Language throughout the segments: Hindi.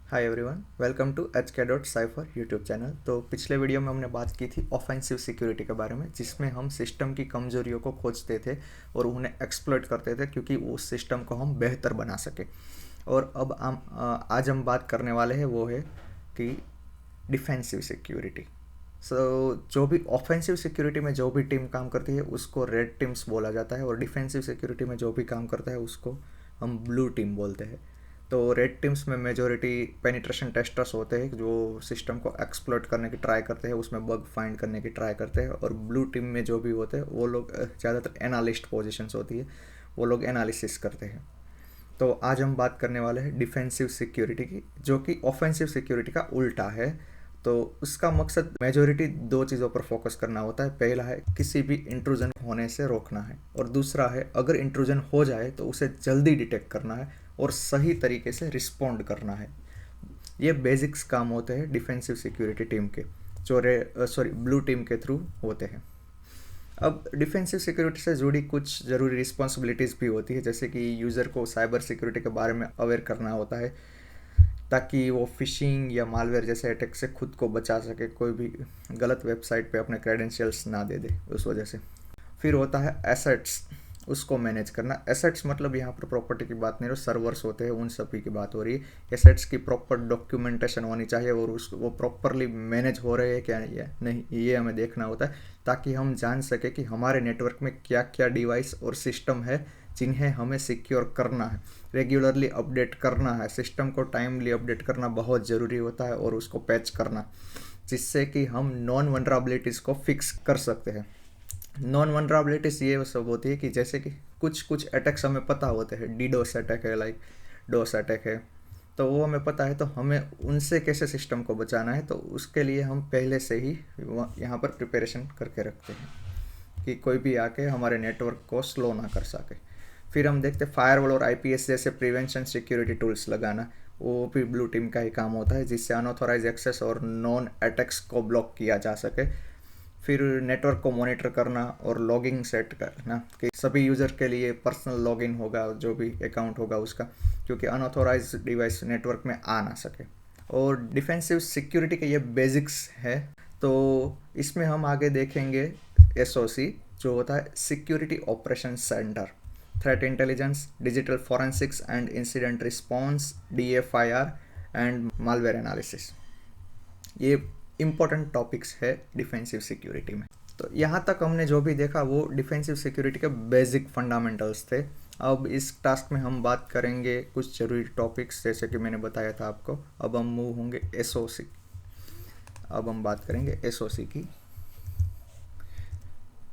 Hi everyone, welcome to HK.Cypher YouTube channel. तो पिछले वीडियो में हमने बात की थी ऑफेंसिव सिक्योरिटी के बारे में, जिसमें हम सिस्टम की कमजोरियों को खोजते थे और उन्हें एक्सप्लॉइट करते थे क्योंकि उस सिस्टम को हम बेहतर बना सके। और अब हम आज हम बात करने वाले हैं वो है कि डिफेंसिव सिक्योरिटी। जो भी ऑफेंसिव सिक्योरिटी में जो भी टीम काम करती है उसको रेड टीम्स बोला जाता है, और डिफेंसिव सिक्योरिटी में जो भी काम करता है उसको हम ब्लू टीम बोलते हैं। तो रेड टीम्स में मेजोरिटी पेनिट्रेशन टेस्टर्स होते हैं जो सिस्टम को एक्सप्लॉइट करने की ट्राई करते हैं, उसमें बग फाइंड करने की ट्राई करते हैं। और ब्लू टीम में जो भी होते हैं वो लोग ज़्यादातर एनालिस्ट पोजीशंस होती है, वो लोग एनालिसिस करते हैं। तो आज हम बात करने वाले हैं डिफेंसिव सिक्योरिटी की, जो कि ऑफेंसिव सिक्योरिटी का उल्टा है। तो उसका मकसद मेजोरिटी दो चीज़ों पर फोकस करना होता है। पहला है किसी भी इंट्रूजन होने से रोकना है, और दूसरा है अगर इंट्रूजन हो जाए तो उसे जल्दी डिटेक्ट करना है और सही तरीके से रिस्पॉन्ड करना है। ये बेसिक्स काम होते हैं डिफेंसिव सिक्योरिटी टीम के, जो ब्लू टीम के थ्रू होते हैं। अब डिफेंसिव सिक्योरिटी से जुड़ी कुछ ज़रूरी रिस्पॉन्सिबिलिटीज़ भी होती है, जैसे कि यूज़र को साइबर सिक्योरिटी के बारे में अवेयर करना होता है ताकि वो फिशिंग या मालवेयर जैसे अटैक से खुद को बचा सके, कोई भी गलत वेबसाइट पे अपने क्रेडेंशियल्स ना दे दे उस वजह से। फिर होता है एसेट्स, उसको मैनेज करना। एसेट्स मतलब यहाँ पर प्रॉपर्टी की बात नहीं, सर्वर्स होते हैं उन सभी की बात हो रही है। एसेट्स की प्रॉपर डॉक्यूमेंटेशन होनी चाहिए और उस वो प्रॉपरली मैनेज हो रहे हैं क्या या नहीं, ये हमें देखना होता है ताकि हम जान सके कि हमारे नेटवर्क में क्या क्या डिवाइस और सिस्टम है जिन्हें हमें सिक्योर करना है। रेगुलरली अपडेट करना है, सिस्टम को टाइमली अपडेट करना बहुत ज़रूरी होता है, और उसको पैच करना, जिससे कि हम नॉन वनरेबिलिटीज़ को फिक्स कर सकते हैं। नॉन वनरेबिलिटीज़ ये सब होती है कि जैसे कि कुछ कुछ अटैक्स हमें पता होते हैं, डीडोस अटैक है, लाइक डोस अटैक है, तो वो हमें पता है, तो हमें उनसे कैसे सिस्टम को बचाना है, तो उसके लिए हम पहले से ही यहाँ पर प्रिपरेशन करके रखते हैं कि कोई भी आके हमारे नेटवर्क को स्लो ना कर सके। फिर हम देखते हैं फायरवॉल और आईपीएस जैसे प्रिवेंशन सिक्योरिटी टूल्स लगाना, वो भी ब्लू टीम का ही काम होता है, जिससे अनऑथोराइज एक्सेस और नॉन अटैक्स को ब्लॉक किया जा सके। फिर नेटवर्क को मॉनिटर करना और लॉगिंग सेट करना कि सभी यूज़र के लिए पर्सनल लॉगिन होगा, जो भी अकाउंट होगा उसका, क्योंकि अनऑथोराइज डिवाइस नेटवर्क में आ ना सके। और डिफेंसिव सिक्योरिटी के ये बेसिक्स है। तो इसमें हम आगे देखेंगे एसओसी, जो होता है security operation centre, threat intelligence, digital forensics and incident response, DFIR and malware analysis. ये इम्पोर्टेंट टॉपिक्स है डिफेंसिव सिक्योरिटी में। तो यहाँ तक हमने जो भी देखा वो डिफेंसिव सिक्योरिटी के बेसिक फंडामेंटल्स थे। अब इस टास्क में हम बात करेंगे कुछ जरूरी टॉपिक्स, जैसे कि मैंने बताया था आपको। अब हम मूव होंगे एसओसी। अब हम बात करेंगे एसओसी की।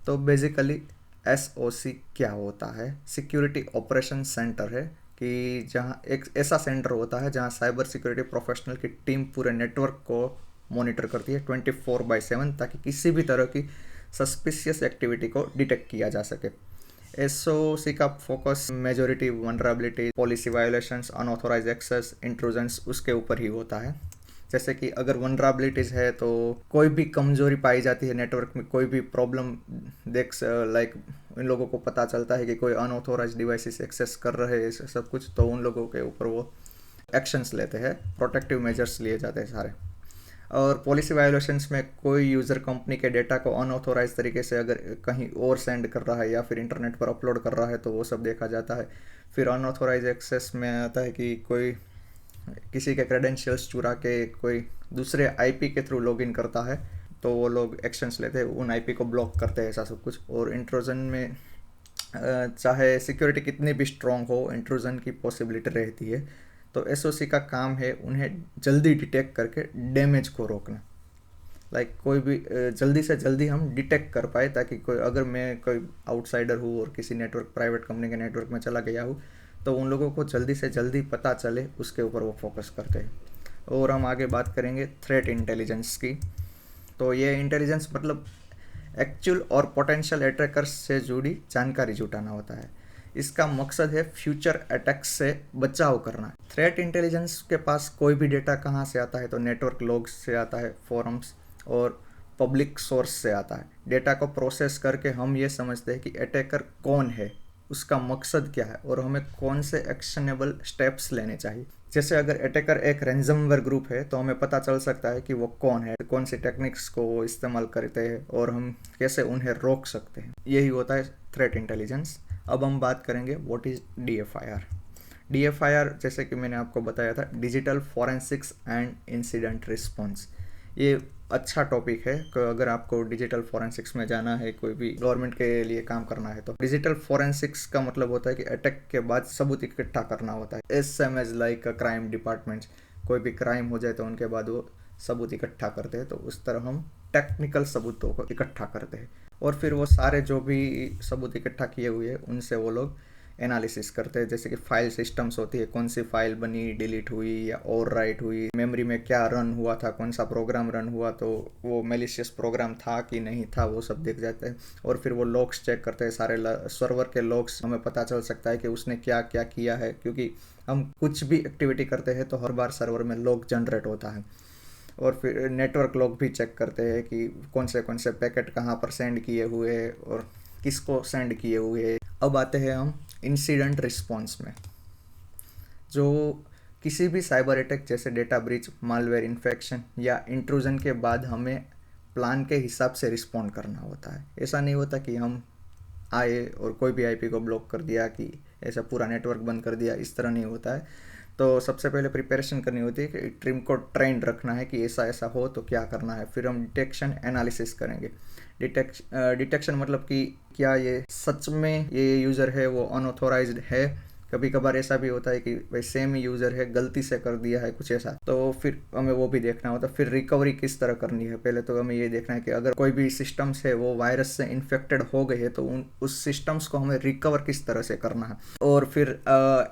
तो बेसिकली एसओसी क्या होता है? सिक्योरिटी ऑपरेशन सेंटर है कि जहाँ एक ऐसा सेंटर होता है जहाँ साइबर सिक्योरिटी प्रोफेशनल की टीम पूरे नेटवर्क को मॉनिटर करती है 24/7, ताकि किसी भी तरह की सस्पिशियस एक्टिविटी को डिटेक्ट किया जा सके। एसओसी का focus majority vulnerability, policy violations, unauthorised access, intrusions उसके ऊपर ही होता है। जैसे कि अगर वनरेबिलिटीज़ है तो कोई भी कमजोरी पाई जाती है नेटवर्क में, कोई भी प्रॉब्लम लाइक इन लोगों को पता चलता है कि कोई अनऑथोराइज डिवाइसेस एक्सेस कर रहे हैं सब कुछ, तो उन लोगों के ऊपर वो एक्शंस लेते हैं, प्रोटेक्टिव मेजर्स लिए जाते हैं सारे। और पॉलिसी वायोलेशंस में कोई यूज़र कंपनी के डेटा को अनऑथोराइज तरीके से अगर कहीं और सेंड कर रहा है या फिर इंटरनेट पर अपलोड कर रहा है तो वो सब देखा जाता है। फिर अनऑथोराइज एक्सेस में आता है कि कोई किसी के क्रेडेंशियल्स चुरा के कोई दूसरे आईपी के थ्रू लॉगिन करता है, तो वो लोग एक्शंस लेते हैं, उन आईपी को ब्लॉक करते हैं, ऐसा सब कुछ। और इंट्रोजन में चाहे सिक्योरिटी कितनी भी स्ट्रॉन्ग हो, इंट्रूजन की पॉसिबिलिटी रहती है। तो एसओसी का काम है उन्हें जल्दी डिटेक्ट करके डैमेज को रोकना। लाइक कोई भी जल्दी से जल्दी हम डिटेक्ट कर पाए, ताकि कोई अगर मैं कोई आउटसाइडर हूँ और किसी नेटवर्क प्राइवेट कंपनी के नेटवर्क में चला गया हूँ तो उन लोगों को जल्दी से जल्दी पता चले, उसके ऊपर वो फोकस करते हैं। और हम आगे बात करेंगे थ्रेट इंटेलिजेंस की। तो ये इंटेलिजेंस मतलब एक्चुअल और पोटेंशियल अटैकर्स से जुड़ी जानकारी जुटाना होता है। इसका मकसद है फ्यूचर अटैक्स से बचाव करना। थ्रेट इंटेलिजेंस के पास कोई भी डेटा कहाँ से आता है, तो नेटवर्क लॉग्स से आता है, फोरम्स और पब्लिक सोर्स से आता है। डेटा को प्रोसेस करके हम ये समझते हैं कि अटैकर कौन है, उसका मकसद क्या है और हमें कौन से एक्शनेबल स्टेप्स लेने चाहिए। जैसे अगर अटैकर एक रैंसमवेयर ग्रुप है तो हमें पता चल सकता है कि वो कौन है, कौन सी टेक्निक्स को वो इस्तेमाल करते हैं और हम कैसे उन्हें रोक सकते हैं। यही होता है थ्रेट इंटेलिजेंस। अब हम बात करेंगे व्हाट इज़ DFIR। DFIR जैसे कि मैंने आपको बताया था, digital forensics and incident response. ये अच्छा टॉपिक है कि अगर आपको डिजिटल फॉरेंसिक्स में जाना है, कोई भी गवर्नमेंट के लिए काम करना है तो डिजिटल फॉरेंसिक्स का मतलब होता है कि अटैक के बाद सबूत इकट्ठा करना होता है। Same as like crime departments, कोई भी क्राइम हो जाए तो उनके बाद वो सबूत इकट्ठा करते हैं, तो उस तरह हम टेक्निकल सबूतों को इकट्ठा करते हैं और फिर वो सारे जो भी सबूत इकट्ठा किए हुए हैं उनसे वो लोग एनालिसिस करते हैं। जैसे कि फाइल सिस्टम्स होती है, कौन सी फाइल बनी, डिलीट हुई या और राइट हुई, मेमोरी में क्या रन हुआ था, कौन सा प्रोग्राम रन हुआ, तो वो मेलिशियस प्रोग्राम था कि नहीं था, वो सब देख जाते हैं। और फिर वो लॉग्स चेक करते हैं, सारे सर्वर के लॉग्स, हमें पता चल सकता है कि उसने क्या क्या किया है, क्योंकि हम कुछ भी एक्टिविटी करते हैं तो हर बार सर्वर में लॉग जनरेट होता है। और फिर नेटवर्क लॉग भी चेक करते हैं कि कौन से पैकेट कहाँ पर सेंड किए हुए और किसको सेंड किए हुए। अब आते हैं हम इंसिडेंट रिस्पॉन्स में। जो किसी भी साइबर अटैक जैसे डेटा ब्रीच, मालवेयर इन्फेक्शन या इंट्रूजन के बाद हमें प्लान के हिसाब से रिस्पॉन्ड करना होता है। ऐसा नहीं होता कि हम आए और कोई भी आईपी को ब्लॉक कर दिया, कि ऐसा पूरा नेटवर्क बंद कर दिया, इस तरह नहीं होता है। तो सबसे पहले प्रिपरेशन करनी होती है कि टीम को ट्रेंड रखना है कि ऐसा ऐसा हो तो क्या करना है। फिर हम डिटेक्शन एनालिसिस करेंगे। डिटेक्शन मतलब कि क्या ये सच में ये यूज़र है वो अनऑथोराइज्ड है। कभी कभार ऐसा भी होता है कि भाई सेम ही यूज़र है, गलती से कर दिया है कुछ ऐसा, तो फिर हमें वो भी देखना होता है। फिर रिकवरी किस तरह करनी है, पहले तो हमें ये देखना है कि अगर कोई भी सिस्टम्स है वो वायरस से इन्फेक्टेड हो गए है तो उस सिस्टम्स को हमें रिकवर किस तरह से करना है। और फिर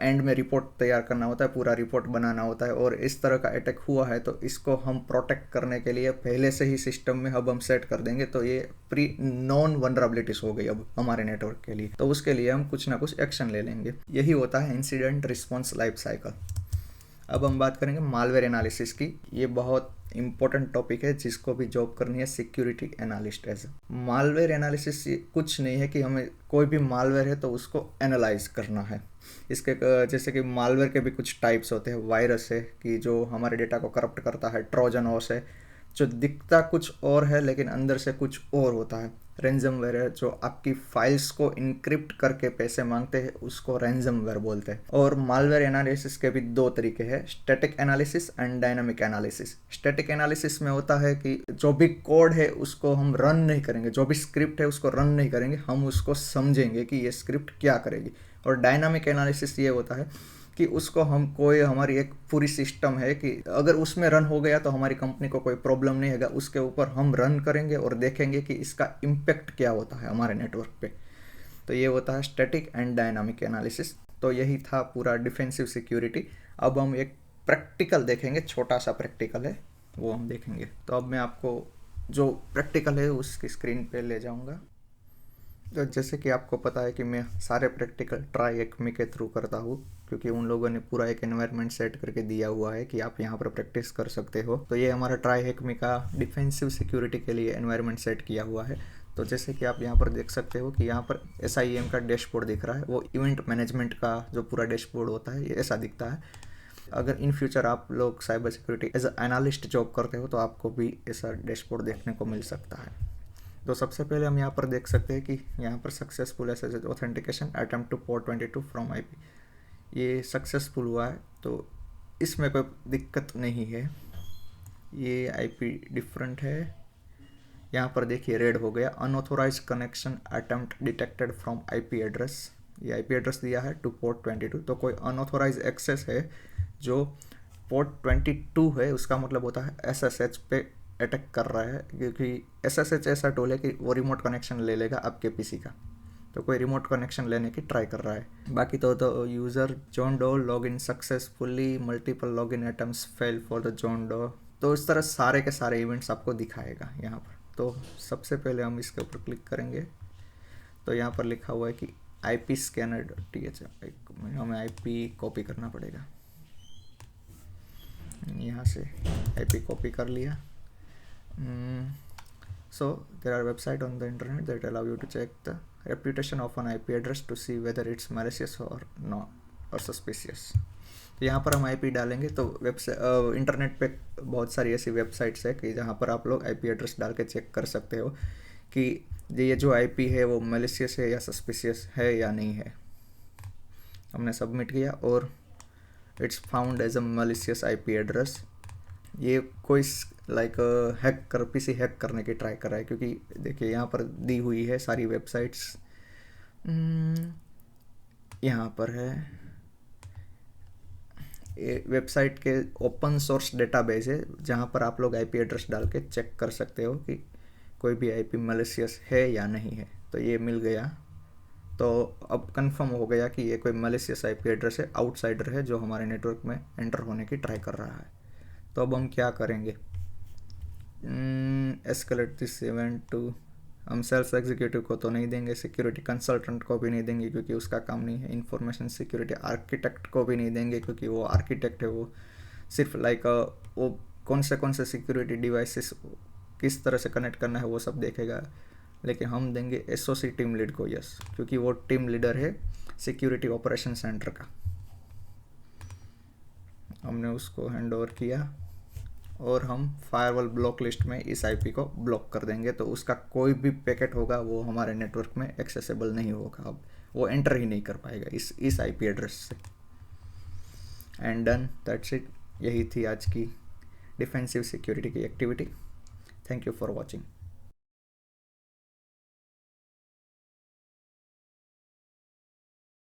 एंड में रिपोर्ट तैयार करना होता है, पूरा रिपोर्ट बनाना होता है। और इस तरह का अटैक हुआ है तो इसको हम प्रोटेक्ट करने के लिए पहले से ही सिस्टम में अब हम सेट कर देंगे, तो ये प्री नॉन वनरेबिलिटीज हो गई अब हमारे नेटवर्क के लिए, तो उसके लिए हम कुछ ना कुछ एक्शन ले लेंगे। यही होता है इंसिडेंट रिस्पॉन्स लाइफ साइकिल। अब हम बात करेंगे मालवेयर एनालिसिस की। ये बहुत इंपॉर्टेंट टॉपिक है जिसको भी जॉब करनी है security analyst as. Malware analysis कुछ नहीं है कि हमें कोई भी मालवेयर है तो उसको एनालाइज करना है। इसके जैसे कि मालवेयर के भी कुछ टाइप्स होते हैं। वायरस है कि जो हमारे डेटा को करप्ट करता है। ट्रोजन हॉर्स है जो दिखता कुछ और है लेकिन अंदर से कुछ और होता है। रैंसमवेयर है जो आपकी फाइल्स को इनक्रिप्ट करके पैसे मांगते हैं, उसको रैंसमवेयर बोलते हैं। और मालवेयर एनालिसिस के भी दो तरीके हैं, static analysis and dynamic analysis. Static analysis में होता है कि जो भी कोड है उसको हम रन नहीं करेंगे, जो भी स्क्रिप्ट है उसको रन नहीं करेंगे, हम उसको समझेंगे कि ये स्क्रिप्ट क्या करेगी। और डायनामिक एनालिसिस ये होता है कि उसको हम कोई हमारी एक पूरी सिस्टम है कि अगर उसमें रन हो गया तो हमारी कंपनी को कोई प्रॉब्लम नहीं होगा, उसके ऊपर हम रन करेंगे और देखेंगे कि इसका इम्पेक्ट क्या होता है हमारे नेटवर्क पे। तो ये होता है स्टैटिक एंड डायनामिक एनालिसिस। तो यही था पूरा डिफेंसिव सिक्योरिटी। अब हम एक प्रैक्टिकल देखेंगे, छोटा सा प्रैक्टिकल है वो हम देखेंगे। तो अब मैं आपको जो प्रैक्टिकल है उसकी स्क्रीन पे ले जाऊंगा। तो जैसे कि आपको पता है कि मैं सारे प्रैक्टिकल ट्राई एक्मी के थ्रू करता हूँ, क्योंकि उन लोगों ने पूरा एक एनवायरनमेंट सेट करके दिया हुआ है कि आप यहाँ पर प्रैक्टिस कर सकते हो। तो ये हमारा ट्राई एक्मी का डिफेंसिव सिक्योरिटी के लिए एनवायरनमेंट सेट किया हुआ है। तो जैसे कि आप यहाँ पर देख सकते हो कि यहाँ पर SIEM का डैशबोर्ड दिख रहा है। वो इवेंट मैनेजमेंट का जो पूरा डैशबोर्ड होता है ये ऐसा दिखता है। अगर इन फ्यूचर आप लोग cyber security as analyst job करते हो तो आपको भी ऐसा डैशबोर्ड देखने को मिल सकता है। तो सबसे पहले हम यहाँ पर देख सकते हैं कि यहाँ पर successful SSH authentication attempt two port 22 from IP, ये सक्सेसफुल हुआ है। तो इसमें कोई दिक्कत नहीं है। ये IP डिफरेंट है। यहाँ पर देखिए रेड हो गया, unauthorised connection attempt detected from IP address. ये IP एड्रेस दिया है टू पोर्ट 22, तो कोई अनऑथोराइज एक्सेस है जो पोर्ट 22 है, उसका मतलब होता है SSH पे अटैक कर रहा है। क्योंकि SSH ऐसा टूल है कि वो रिमोट कनेक्शन ले लेगा आपके PC का, तो कोई रिमोट कनेक्शन लेने की ट्राई कर रहा है। बाकी तो user John Doe log in successfully, multiple log in attempts fail for the John Doe. तो इस तरह सारे के सारे इवेंट्स आपको दिखाएगा यहाँ पर। तो सबसे पहले हम इसके ऊपर क्लिक करेंगे तो यहाँ पर लिखा हुआ है कि IP scanner.th, हमें IP कॉपी करना पड़ेगा। यहाँ से IP कॉपी कर लिया। So there are website on the internet that allow you to check the reputation of an IP address to see whether it's malicious or not or suspicious। तो यहाँ पर हम IP डालेंगे तो वेबसाइट इंटरनेट पे बहुत सारी ऐसी वेबसाइट्स है कि जहाँ पर आप लोग IP एड्रेस डाल के चेक कर सकते हो कि ये जो IP है वो malicious है या suspicious है या नहीं है। हमने सबमिट किया और it's found as a malicious IP address. ये कोई लाइक पीसी हैक करने की ट्राई कर रहा है, क्योंकि देखिए यहाँ पर दी हुई है सारी वेबसाइट्स। यहाँ पर है वेबसाइट के ओपन सोर्स डेटाबेस है जहाँ पर आप लोग IP एड्रेस डाल के चेक कर सकते हो कि कोई भी IP malicious है या नहीं है। तो ये मिल गया, तो अब कंफर्म हो गया कि ये कोई malicious IP एड्रेस है, आउटसाइडर है जो हमारे नेटवर्क में एंटर होने की ट्राई कर रहा है। तो अब हम क्या करेंगे, एस्केलेट दिस इवेंट टू, हम सेल्स एग्जीक्यूटिव को तो नहीं देंगे, सिक्योरिटी कंसल्टेंट को भी नहीं देंगे क्योंकि उसका काम नहीं है, इंफॉर्मेशन सिक्योरिटी आर्किटेक्ट को भी नहीं देंगे क्योंकि वो आर्किटेक्ट है, वो सिर्फ लाइक वो कौन से सिक्योरिटी डिवाइसेस किस तरह से कनेक्ट करना है वो सब देखेगा। लेकिन हम देंगे एसओसी टीम लीड को यस, क्योंकि वो टीम लीडर है सिक्योरिटी ऑपरेशन सेंटर का। हमने उसको हैंड ओवर किया और हम फायरवॉल ब्लॉक लिस्ट में इस IP को ब्लॉक कर देंगे, तो उसका कोई भी पैकेट होगा वो हमारे नेटवर्क में एक्सेसिबल नहीं होगा, अब वो एंटर ही नहीं कर पाएगा इस IP एड्रेस से। And done, that's it. यही थी आज की डिफेंसिव सिक्योरिटी की activity. Thank you for watching.